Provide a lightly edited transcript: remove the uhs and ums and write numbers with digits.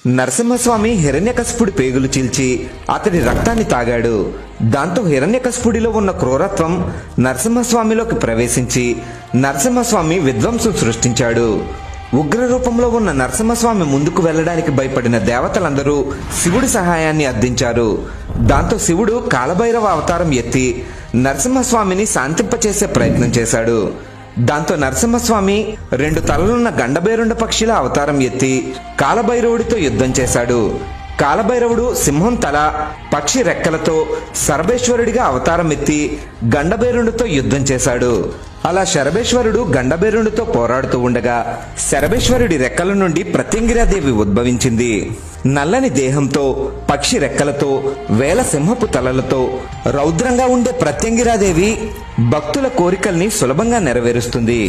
నరసింహస్వామి హిరణ్యకశిపుడి పేగులు చీల్చి అతడి రక్తాన్ని తాగాడు. దాంతో హిరణ్యకశిపుడిలో ఉన్న క్రూరత్వం నరసింహస్వామిలోకి ప్రవేశించి నరసింహస్వామి విధ్వంసం సృష్టించాడు. ఉగ్ర రూపంలో ఉన్న నరసింహస్వామి ముందుకు వెళ్లడానికి భయపడిన దేవతలందరూ శివుడి సహాయాన్ని అర్థించారు. దాంతో శివుడు కాలభైరవ అవతారం ఎత్తి నరసింహస్వామిని శాంతింపచేసే ప్రయత్నం చేశాడు. దాంతో నరసింహస్వామి 2 తలలున్న గండభైరుండ పక్షిల అవతారం ఎత్తి కాలభైరవుడితో యుద్ధం చేశాడు. కాలభైరవుడు సింహం తల, పక్షి రెక్కలతో శరభేశ్వరుడిగా అవతారం ఎత్తి గండభైరుండితో యుద్ధం చేశాడు. అలా శరభేశ్వరుడు గండభైరుండితో పోరాడుతూ ఉండగా శరభేశ్వరుడి రెక్కల నుండి ప్రత్యంగిరాదేవి ఉద్భవించింది. నల్లని దేహంతో, పక్షి రెక్కలతో, వేల సింహపు తలలతో రౌద్రంగా ఉండే ప్రత్యంగిరాదేవి భక్తుల కోరికల్ని సులభంగా నెరవేరుస్తుంది.